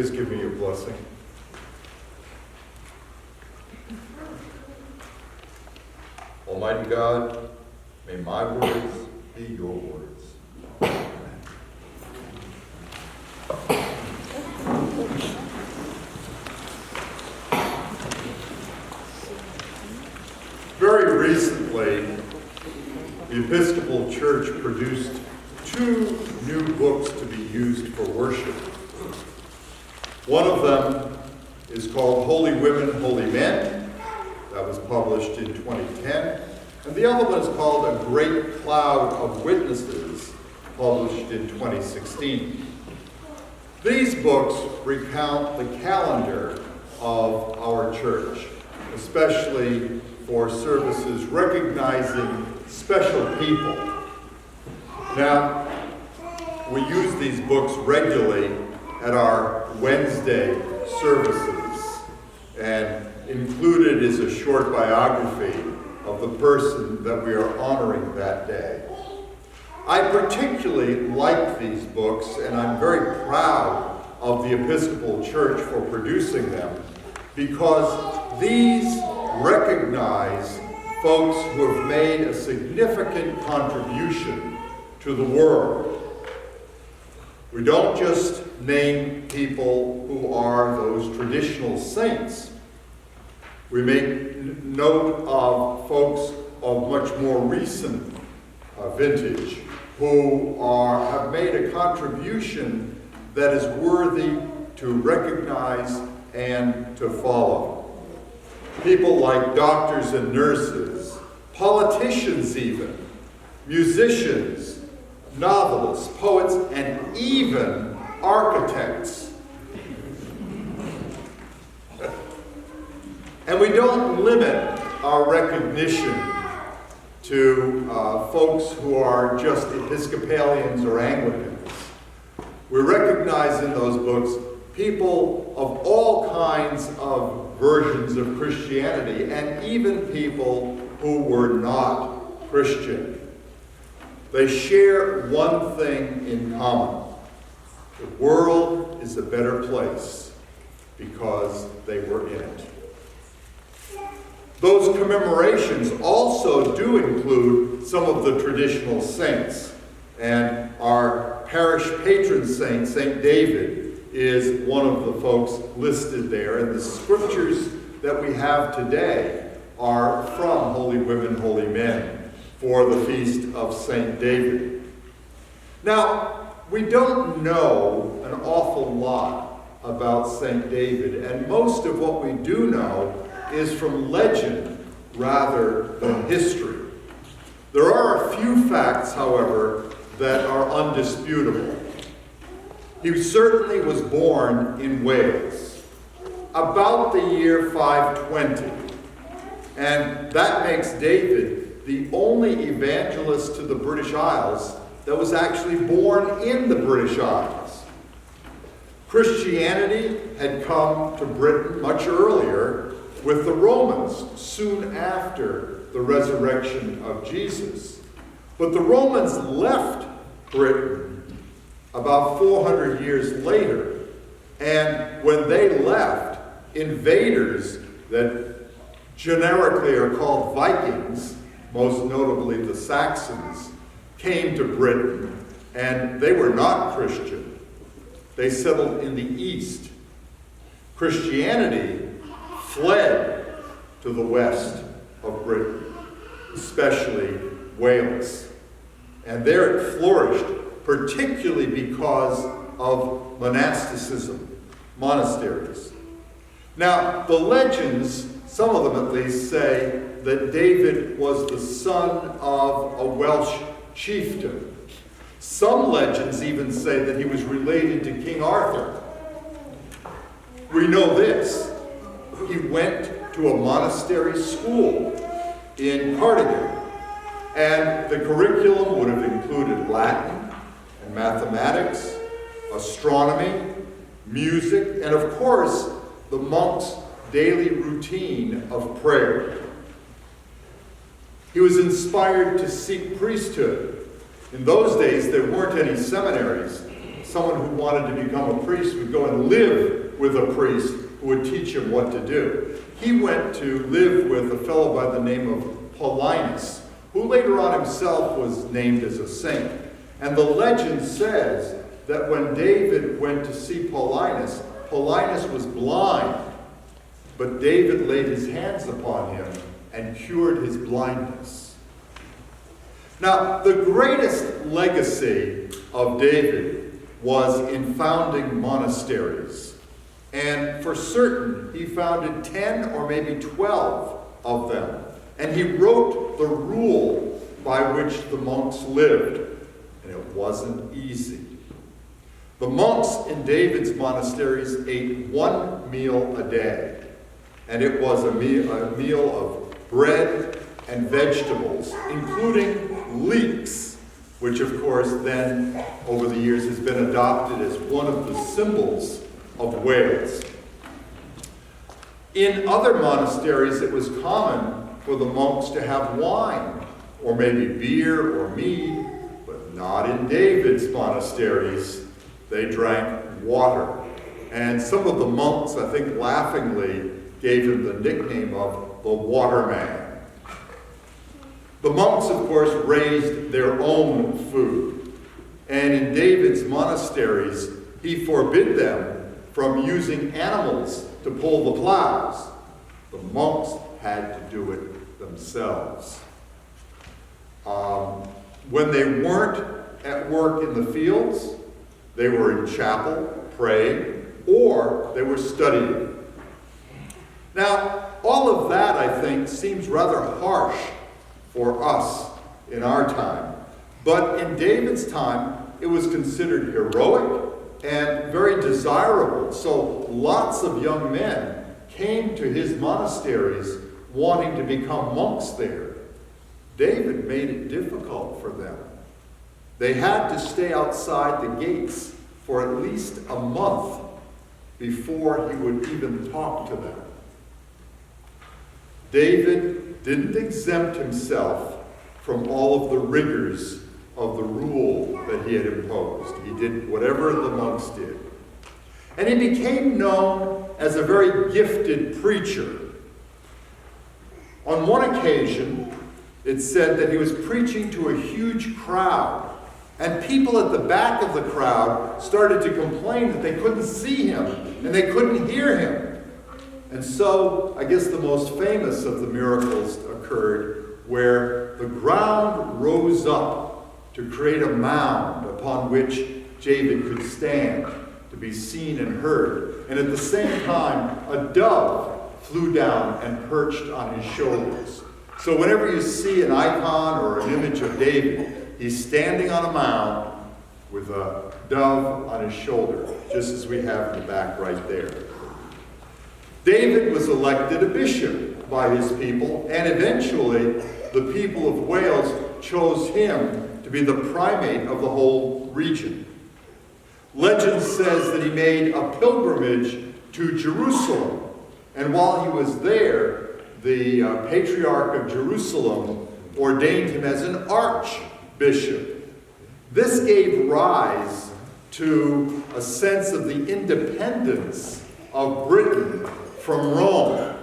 Please give me your blessing. Almighty God, may my words be your words. Very recently, the Episcopal Church produced 2 new books to be used for worship. One of them is called Holy Women, Holy Men. That was published in 2010. And the other one is called A Great Cloud of Witnesses, published in 2016. These books recount the calendar of our church, especially for services recognizing special people. Now, we use these books regularly at our Wednesday services, and included is a short biography of the person that we are honoring that day. I particularly like these books, and I'm very proud of the Episcopal Church for producing them, because these recognize folks who have made a significant contribution to the world. We don't just name people who are those traditional saints. We make note of folks of much more recent vintage who have made a contribution that is worthy to recognize and to follow. People like doctors and nurses, politicians even, musicians, novelists, poets, and even architects. And we don't limit our recognition to folks who are just Episcopalians or Anglicans. We recognize in those books people of all kinds of versions of Christianity, and even people who were not Christian. They share one thing in common. The world is a better place because they were in it. Those commemorations also do include some of the traditional saints, and our parish patron saint, St. David, is one of the folks listed there, and the scriptures that we have today are from Holy Women, Holy Men for the feast of St. David. Now, we don't know an awful lot about St. David, and most of what we do know is from legend rather than history. There are a few facts, however, that are undisputable. He certainly was born in Wales, about the year 520, and that makes David the only evangelist to the British Isles that was actually born in the British Isles. Christianity had come to Britain much earlier with the Romans, soon after the resurrection of Jesus. But the Romans left Britain about 400 years later, and when they left, invaders that generically are called Vikings, most notably the Saxons, came to Britain, and they were not Christian. They settled in the east. Christianity fled to the west of Britain, especially Wales. And there it flourished, particularly because of monasticism, monasteries. Now, the legends, some of them at least, say that David was the son of a Welsh chieftain. Some legends even say that he was related to King Arthur. We know this. He went to a monastery school in Cardigan, and the curriculum would have included Latin and mathematics, astronomy, music, and of course, the monks' daily routine of prayer. He was inspired to seek priesthood. In those days, there weren't any seminaries, someone who wanted to become a priest would go and live with a priest who would teach him what to do. He went to live with a fellow by the name of Paulinus, who later on himself was named as a saint. And the legend says that when David went to see Paulinus, Paulinus was blind, but David laid his hands upon him and cured his blindness. Now, the greatest legacy of David was in founding monasteries. And for certain, he founded 10 or maybe 12 of them. And he wrote the rule by which the monks lived. And it wasn't easy. The monks in David's monasteries ate one meal a day. And it was a meal of bread and vegetables, including leeks, which of course then, over the years, has been adopted as one of the symbols of Wales. In other monasteries, it was common for the monks to have wine, or maybe beer or mead, but not in David's monasteries. They drank water. And some of the monks, I think laughingly, gave him the nickname of the Waterman. The monks, of course, raised their own food. And in David's monasteries, he forbid them from using animals to pull the plows. The monks had to do it themselves. When they weren't at work in the fields, they were in chapel, praying, or they were studying. Now, all of that, I think, seems rather harsh for us in our time. But in David's time, it was considered heroic and very desirable. So lots of young men came to his monasteries wanting to become monks there. David made it difficult for them. They had to stay outside the gates for at least a month before he would even talk to them. David didn't exempt himself from all of the rigors of the rule that he had imposed. He did whatever the monks did. And he became known as a very gifted preacher. On one occasion, it said that he was preaching to a huge crowd, and people at the back of the crowd started to complain that they couldn't see him and they couldn't hear him. And so, I guess the most famous of the miracles occurred where the ground rose up to create a mound upon which David could stand to be seen and heard. And at the same time, a dove flew down and perched on his shoulders. So whenever you see an icon or an image of David, he's standing on a mound with a dove on his shoulder, just as we have in the back right there. David was elected a bishop by his people, and eventually the people of Wales chose him to be the primate of the whole region. Legend says that he made a pilgrimage to Jerusalem, and while he was there, the Patriarch of Jerusalem ordained him as an archbishop. This gave rise to a sense of the independence of Britain from Rome,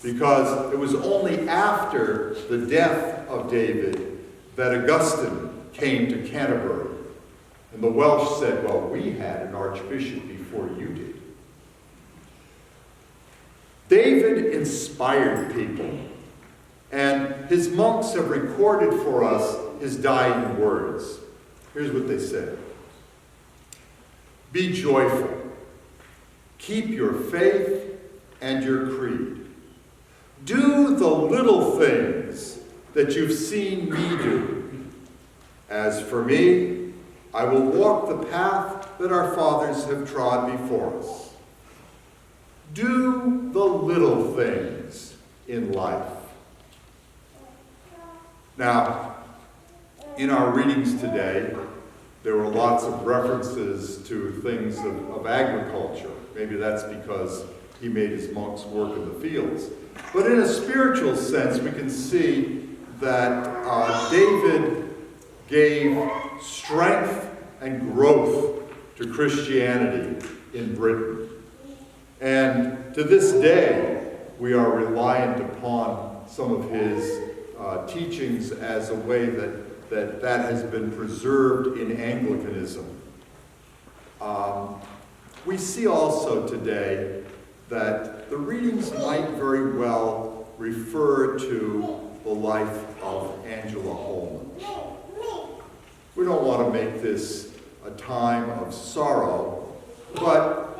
because it was only after the death of David that Augustine came to Canterbury. And the Welsh said, well, we had an archbishop before you did. David inspired people, and his monks have recorded for us his dying words. Here's what they said. Be joyful. Keep your faith and your creed. Do the little things that you've seen me do. As for me, I will walk the path that our fathers have trod before us. Do the little things in life. Now, in our readings today, there were lots of references to things of agriculture. Maybe that's because he made his monks work in the fields. But in a spiritual sense, we can see that David gave strength and growth to Christianity in Britain. And to this day, we are reliant upon some of his teachings as a way that has been preserved in Anglicanism. We see also today that the readings might very well refer to the life of Angela Holman. We don't want to make this a time of sorrow, but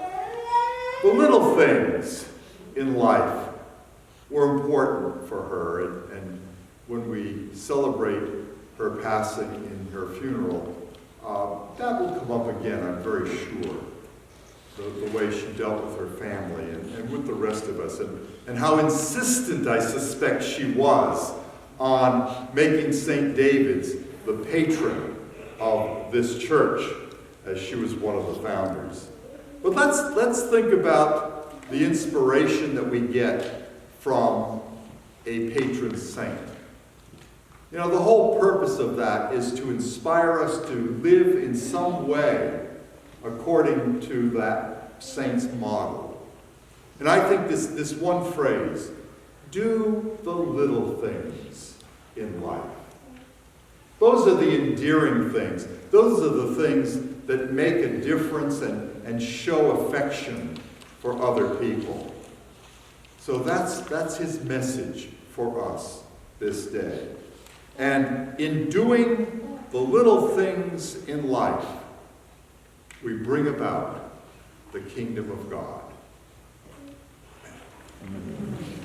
the little things in life were important for her, and when we celebrate her passing in her funeral, that will come up again, I'm very sure. The way she dealt with her family and with the rest of us, and how insistent I suspect she was on making St. David's the patron of this church, as she was one of the founders. But let's think about the inspiration that we get from a patron saint. You know, the whole purpose of that is to inspire us to live in some way according to that saint's model. And I think this one phrase, do the little things in life. Those are the endearing things. Those are the things that make a difference and show affection for other people. So that's his message for us this day. And in doing the little things in life, we bring about the kingdom of God. Amen.